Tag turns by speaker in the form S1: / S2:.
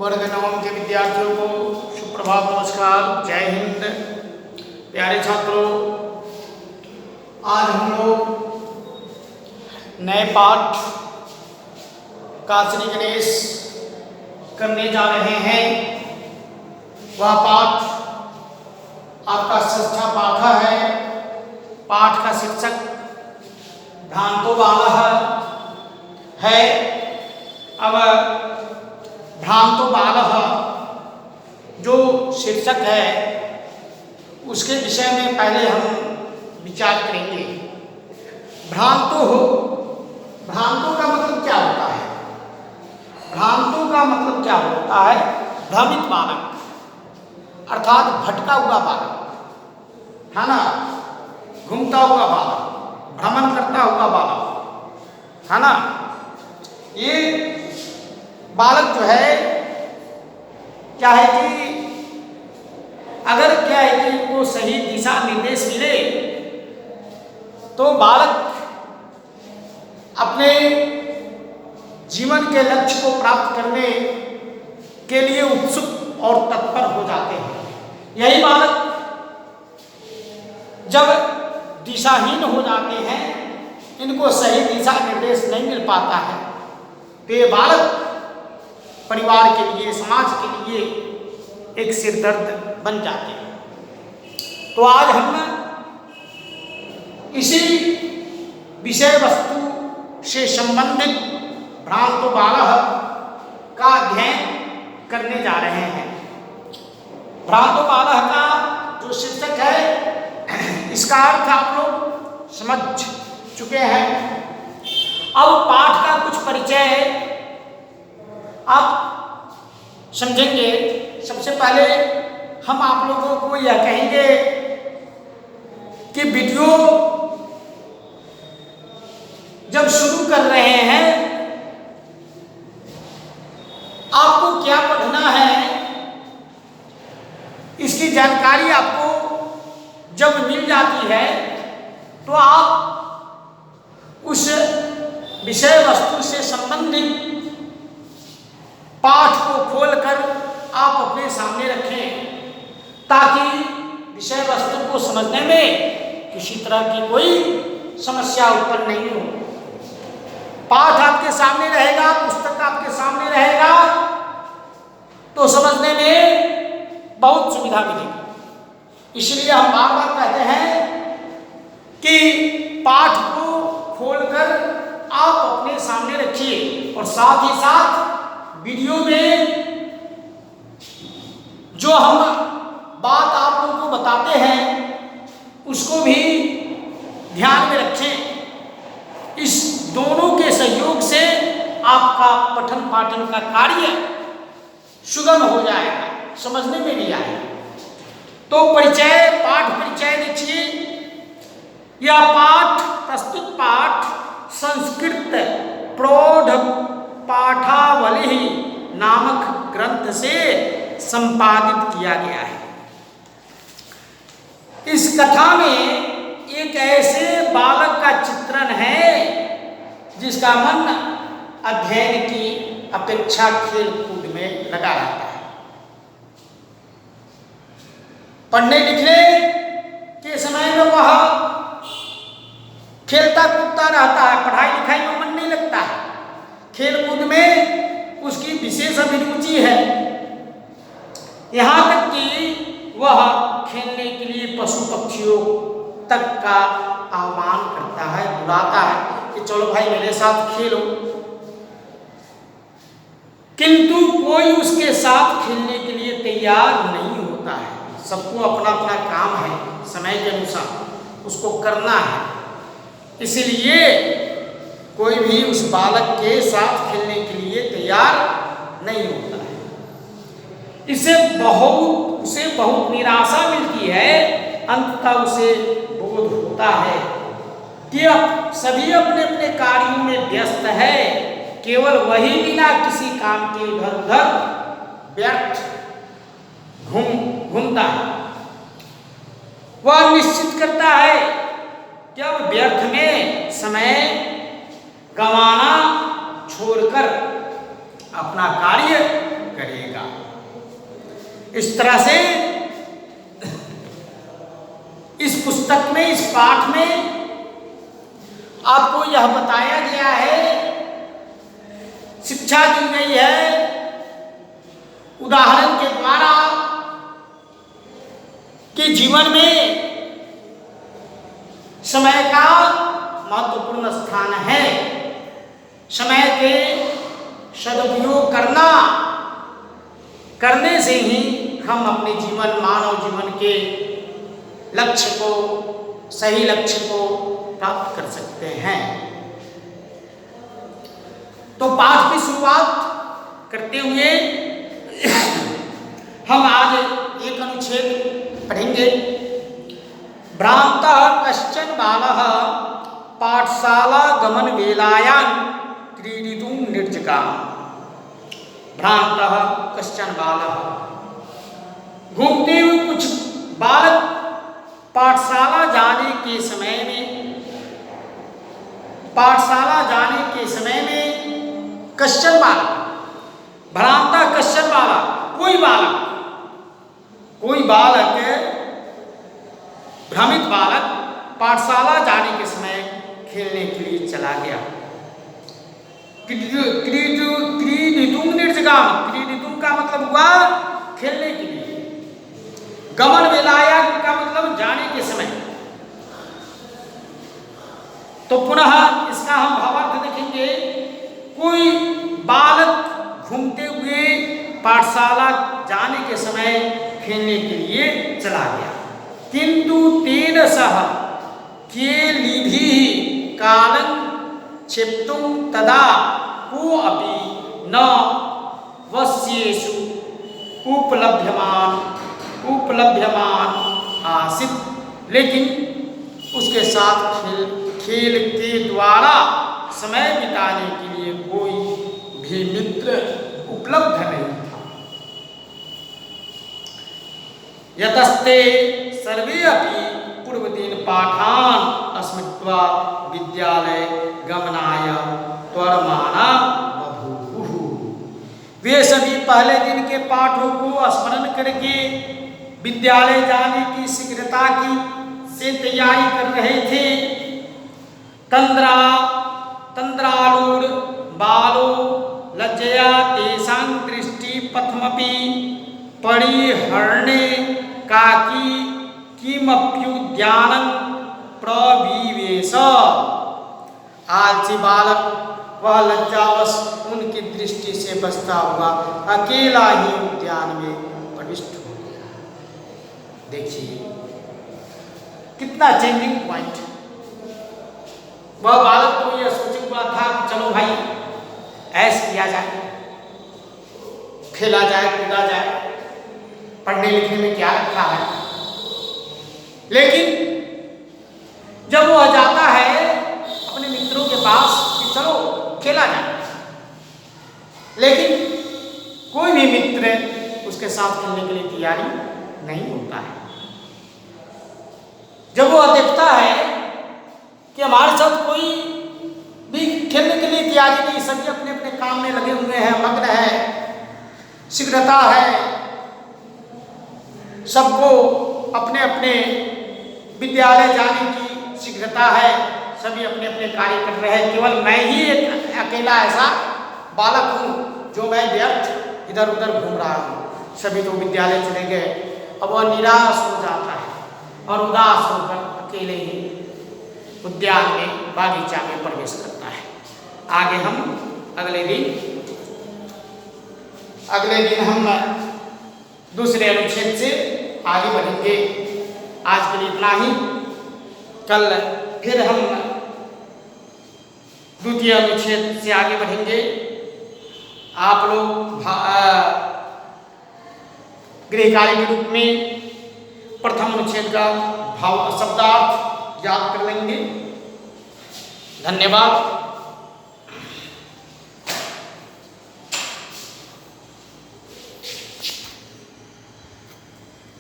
S1: वर्ग नवम के विद्यार्थियों को सुप्रभात नमस्कार, जय हिंद। प्यारे छात्रों, आज हम लोग नए पाठ का श्री गणेश करने जा रहे हैं। वह पाठ आपका षष्ठा पाठ है। पाठ का शीर्षक भ्रांतो बालः है। अब भ्रांतो बालः जो शीर्षक है उसके विषय में पहले हम विचार करेंगे। भ्रांतो का मतलब क्या होता है? भ्रांतों का मतलब क्या होता है? भ्रमित बालक अर्थात भटका हुआ बालक है ना, घूमता हुआ बालक, भ्रमण करता हुआ बालक है ना। ये बालक जो है क्या है कि अगर क्या है कि वो सही दिशा निर्देश मिले तो बालक अपने जीवन के लक्ष्य को प्राप्त करने के लिए उत्सुक और तत्पर हो जाते हैं। यही बालक जब दिशाहीन हो जाते हैं, इनको सही दिशा निर्देश नहीं मिल पाता है, तो ये बालक परिवार के लिए, समाज के लिए एक सिरदर्द बन जाते हैं। तो आज हम इसी विषय वस्तु से संबंधित भ्रांतो बालः का अध्ययन करने जा रहे हैं। भ्रांतो बालः का जो शीर्षक है, इसका अर्थ आप लोग समझ चुके हैं। अब पाठ का कुछ परिचय आप समझेंगे। सबसे पहले हम आप लोगों को यह कहेंगे कि वीडियो जब शुरू कर रहे हैं, आपको क्या पढ़ना है, इसकी जानकारी आपको जब मिल जाती है तो आप उस विषय वस्तु से संबंधित पाठ को खोलकर आप अपने सामने रखें, ताकि विषय वस्तु को समझने में किसी तरह की कोई समस्या उत्पन्न नहीं हो। पाठ आपके सामने रहेगा, पुस्तक आपके सामने रहेगा, तो समझने में बहुत सुविधा मिलेगी। इसलिए हम बार बार कहते हैं कि पाठ को खोलकर आप अपने सामने रखिए और साथ ही साथ वीडियो में जो हम बात आप लोगों को बताते हैं उसको भी ध्यान में रखें। इस दोनों के सहयोग से आपका पठन पाठन का कार्य सुगम हो जाएगा, समझने में भी आएगा। तो परिचय, पाठ परिचय देखिए। यह पाठ, प्रस्तुत पाठ संस्कृत प्रौढ़ पाठावली नामक ग्रंथ से संपादित किया गया है। इस कथा में एक ऐसे बालक का चित्रण है जिसका मन अध्ययन की अपेक्षा खेल कूद में लगा रहता है। पढ़ने लिखने के समय में वह खेलता कूदता रहता है, पढ़ाई लिखाई में मन नहीं लगता है। खेल कूद में उसकी विशेष अभिरुचि है, यहाँ तक कि वह खेलने के लिए पशु पक्षियों तक का आह्वान करता है, बुलाता है कि चलो भाई मेरे साथ खेलो। किंतु कोई उसके साथ खेलने के लिए तैयार नहीं होता है। सबको अपना अपना काम है, समय के अनुसार उसको करना है। इसलिए कोई भी उस बालक के साथ खेलने के लिए तैयार नहीं होता है। उसे बहुत निराशा मिलती है। अंततः उसे बोध होता है कि अब सभी अपने अपने कार्यों में व्यस्त है, केवल वही बिना किसी काम के इधर उधर व्यर्थ घूमता है। वह निश्चित करता है कि अब व्यर्थ में समय गंवाना छोड़कर अपना कार्य करेगा। इस तरह से इस पुस्तक में, इस पाठ में आपको यह बताया गया है, शिक्षा दी गई है उदाहरण के द्वारा कि जीवन में समय का महत्वपूर्ण स्थान है। समय के सदुपयोग करने से ही हम अपने जीवन, मानव जीवन के लक्ष्य को, सही लक्ष्य को प्राप्त कर सकते हैं। तो पाठ की शुरुआत करते हुए हम आज एक अनुच्छेद पढ़ेंगे। भ्रांतः कश्चन बालः पाठशाला गमन वेलायां क्रीडितुं निर्जगाम। भ्रांतः कश्चन बालः, घूमते हुए कुछ बालक पाठशाला जाने के समय में कश्चन बालक, भ्रांतः कश्चन बालक, कोई बालक भ्रमित बालक पाठशाला जाने के समय खेलने के लिए चला गया। क्रीडितुं निर्जगाम, क्रीडितुं का मतलब हुआ खेलने के लिए, गमन वेलाया का मतलब जाने के समय। तो पुनः इसका हम भावार्थ देखेंगे। कोई बालक घूमते हुए पाठशाला जाने के समय खेलने के लिए चला गया, किंतु तेन सह केलिभिः कालं क्षिप्तुं तदा कोऽपि न वश्येषु उपलभ्यमान आसीत्। लेकिन उसके साथ खेल के द्वारा समय बिताने के लिए कोई भी मित्र उपलब्ध नहीं था। यतस्ते सर्वे अपि पूर्वदिन पाठान् स्मृत्वा विद्यालय गमनाय त्वरमाना बभूवुः। वे सभी पहले दिन के पाठों को स्मरण करके विद्यालय जाने की शीघ्रता से तैयारी कर रहे थे। तंद्रालूढ़ बालो लज्जया तेषां दृष्टि पथमपि परिहरणे काकी किमप्युद्यानं प्रविवेश। आलसी बालक वह लज्जावश उनकी दृष्टि से बचता हुआ अकेला ही उद्यान में प्रविष्ट हो गया। देखिए कितना चेंजिंग पॉइंट। वह बालक को यह सोच हुआ था कि चलो भाई ऐश किया जाए, खेला जाए, कूदा जाए, पढ़ने लिखने में क्या रखा है। लेकिन जब वह जाता है अपने मित्रों के पास कि चलो खेला जाए, लेकिन कोई भी मित्र उसके साथ खेलने के लिए तैयारी नहीं होता है। जब वह देखता है कि हमारे साथ कोई भी खेलने के लिए तैयारी नहीं, सभी अपने अपने काम में लगे हुए हैं, मग्न है, शीघ्रता है, सबको अपने अपने विद्यालय जाने की शीघ्रता है, सभी अपने अपने कार्य कर रहे हैं, केवल मैं ही एक अकेला ऐसा बालक हूँ जो मैं व्यर्थ इधर उधर घूम रहा हूँ। सभी तो विद्यालय चले गए। अब वह निराश हो जाता है और उदास होकर अकेले ही उद्यान में, बागीचा में प्रवेश करता है। आगे हम अगले दिन हम दूसरे अनुच्छेद से आगे बढ़ेंगे। आज के लिए इतना ही। कल फिर हम द्वितीय अनुच्छेद से आगे बढ़ेंगे। आप लोग गृह कार्य के रूप में प्रथम अनुच्छेद का शब्दार्थ याद कर लेंगे। धन्यवाद।